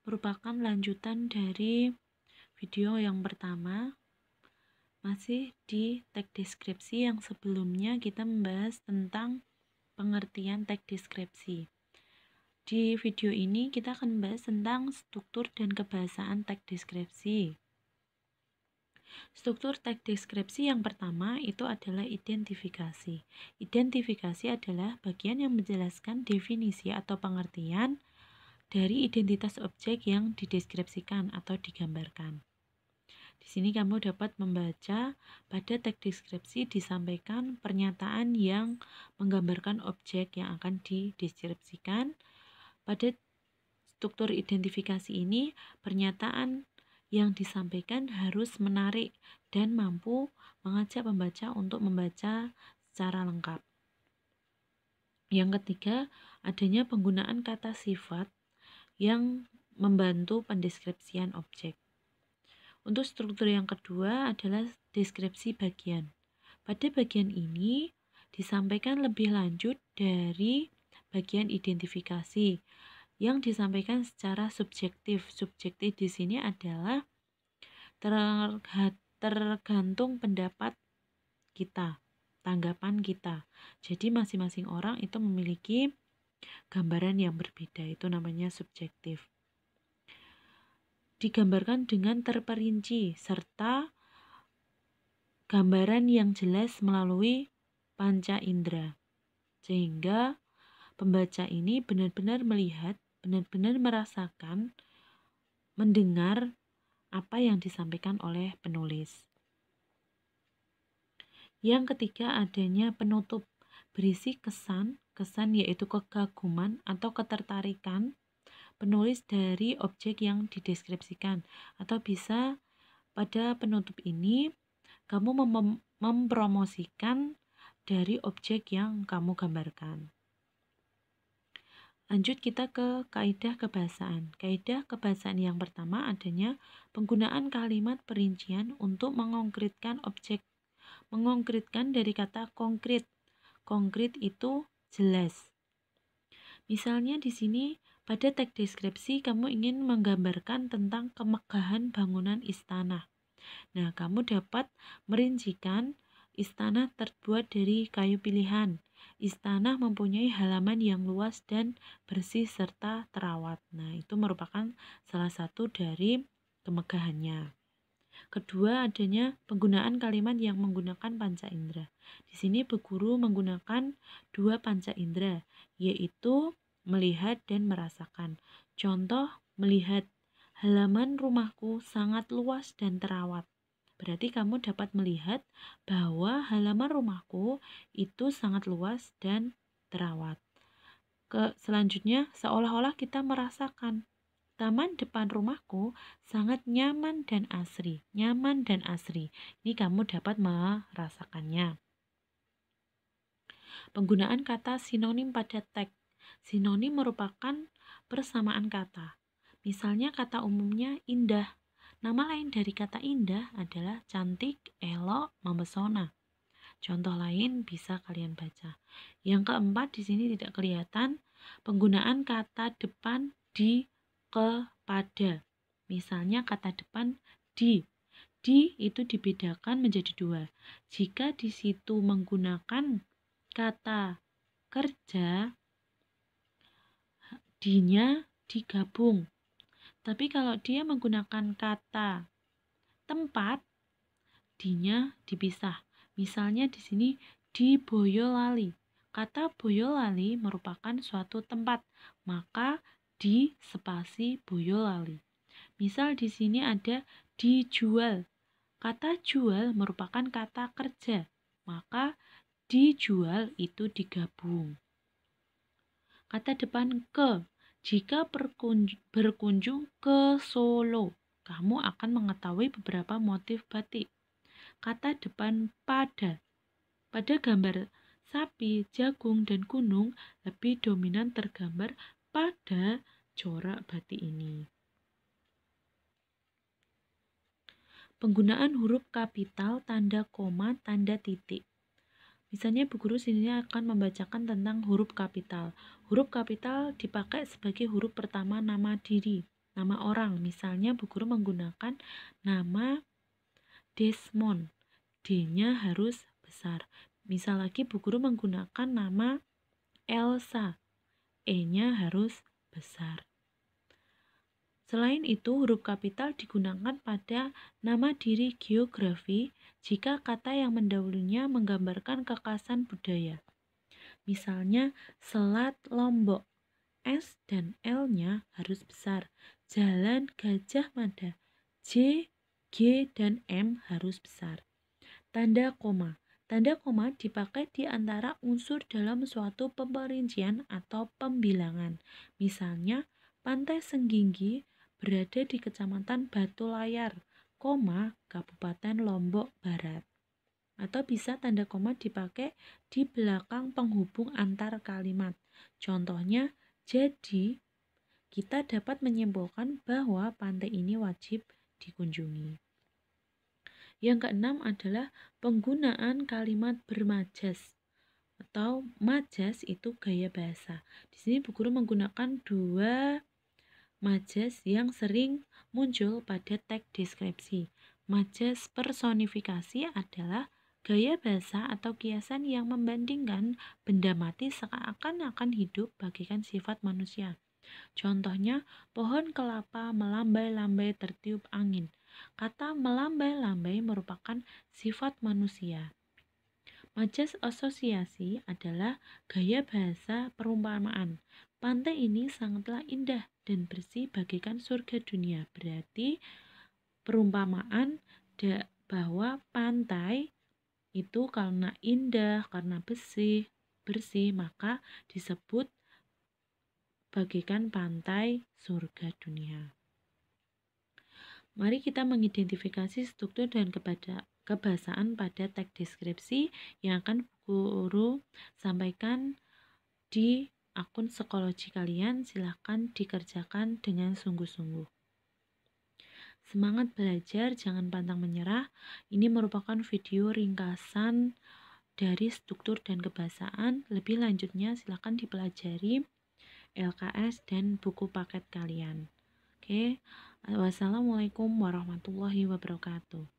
merupakan lanjutan dari video yang pertama, masih di teks deskripsi yang sebelumnya kita membahas tentang pengertian teks deskripsi. Di video ini kita akan membahas tentang struktur dan kebahasaan teks deskripsi. Struktur teks deskripsi yang pertama itu adalah identifikasi. Identifikasi adalah bagian yang menjelaskan definisi atau pengertian dari identitas objek yang dideskripsikan atau digambarkan. Di sini kamu dapat membaca pada teks deskripsi disampaikan pernyataan yang menggambarkan objek yang akan dideskripsikan. Pada struktur identifikasi ini, pernyataan yang disampaikan harus menarik dan mampu mengajak pembaca untuk membaca secara lengkap. Yang ketiga, adanya penggunaan kata sifat yang membantu pendeskripsian objek. Untuk struktur yang kedua adalah deskripsi bagian. Pada bagian ini disampaikan lebih lanjut dari bagian identifikasi yang disampaikan secara subjektif. Subjektif di sini adalah tergantung pendapat kita, tanggapan kita. Jadi masing-masing orang itu memiliki gambaran yang berbeda, itu namanya subjektif. Digambarkan dengan terperinci serta gambaran yang jelas melalui panca indera, sehingga pembaca ini benar-benar melihat, benar-benar merasakan, mendengar apa yang disampaikan oleh penulis. Yang ketiga, adanya penutup berisi kesan yaitu kekaguman atau ketertarikan penulis dari objek yang dideskripsikan, atau bisa pada penutup ini kamu mempromosikan dari objek yang kamu gambarkan. Lanjut kita ke kaidah kebahasaan. Kaidah kebahasaan yang pertama adanya penggunaan kalimat perincian untuk mengkonkretkan objek. Mengkonkretkan dari kata konkret. Konkret itu jelas. Misalnya di sini pada teks deskripsi kamu ingin menggambarkan tentang kemegahan bangunan istana. Nah, kamu dapat merincikan istana terbuat dari kayu pilihan. Istana mempunyai halaman yang luas dan bersih serta terawat. Nah, itu merupakan salah satu dari kemegahannya. Kedua, adanya penggunaan kalimat yang menggunakan panca indera. Di sini Bu Guru menggunakan dua panca indera, yaitu melihat dan merasakan. Contoh, melihat halaman rumahku sangat luas dan terawat. Berarti kamu dapat melihat bahwa halaman rumahku itu sangat luas dan terawat. Selanjutnya, seolah-olah kita merasakan taman depan rumahku sangat nyaman dan asri. Nyaman dan asri. Ini kamu dapat merasakannya. Penggunaan kata sinonim pada teks. Sinonim merupakan persamaan kata. Misalnya kata umumnya indah. Nama lain dari kata indah adalah cantik, elok, mempesona. Contoh lain bisa kalian baca. Yang keempat di sini tidak kelihatan penggunaan kata depan di kepada. Misalnya kata depan di. Di itu dibedakan menjadi dua. Jika di situ menggunakan kata kerja, dinya digabung. Tapi kalau dia menggunakan kata tempat, dinya dipisah. Misalnya di sini di Boyolali. Kata Boyolali merupakan suatu tempat, maka di spasi Boyolali. Misal di sini ada dijual. Kata jual merupakan kata kerja, maka dijual itu digabung. Kata depan ke. Jika berkunjung ke Solo, kamu akan mengetahui beberapa motif batik. Kata depan pada. Pada gambar sapi, jagung, dan gunung lebih dominan tergambar pada corak batik ini. Penggunaan huruf kapital, tanda koma, tanda titik. Misalnya Bu Guru sini akan membacakan tentang huruf kapital. Huruf kapital dipakai sebagai huruf pertama nama diri. nama orang. Misalnya Bu Guru menggunakan nama Desmond, D-nya harus besar. Misal lagi Bu Guru menggunakan nama Elsa, E-nya harus besar. Selain itu, huruf kapital digunakan pada nama diri geografi jika kata yang mendahulunya menggambarkan kekhasan budaya. Misalnya, Selat Lombok, S dan L-nya harus besar. Jalan Gajah Mada, J, G, dan M harus besar. Tanda koma. Tanda koma dipakai di antara unsur dalam suatu pemerincian atau pembilangan. Misalnya, Pantai Sengginggi berada di Kecamatan Batu Layar, koma, Kabupaten Lombok Barat. Atau bisa tanda koma dipakai di belakang penghubung antar kalimat. Contohnya, jadi kita dapat menyimpulkan bahwa pantai ini wajib dikunjungi. Yang keenam adalah penggunaan kalimat bermajas atau majas itu gaya bahasa. Di sini Bu Guru menggunakan dua majas yang sering muncul pada teks deskripsi. Majas personifikasi adalah gaya bahasa atau kiasan yang membandingkan benda mati seakan-akan hidup bagaikan sifat manusia. Contohnya, pohon kelapa melambai-lambai tertiup angin. Kata melambai-lambai merupakan sifat manusia. Majas asosiasi adalah gaya bahasa perumpamaan. Pantai ini sangatlah indah dan bersih bagaikan surga dunia. Berarti perumpamaan bahwa pantai itu karena indah, karena bersih, maka disebut bagaikan pantai surga dunia. Mari kita mengidentifikasi struktur dan kebahasaan pada teks deskripsi yang akan guru sampaikan di akun psikologi kalian. Silahkan dikerjakan dengan sungguh-sungguh. Semangat belajar, jangan pantang menyerah. Ini merupakan video ringkasan dari struktur dan kebahasaan. Lebih lanjutnya silahkan dipelajari LKS dan buku paket kalian. Oke, wassalamualaikum warahmatullahi wabarakatuh.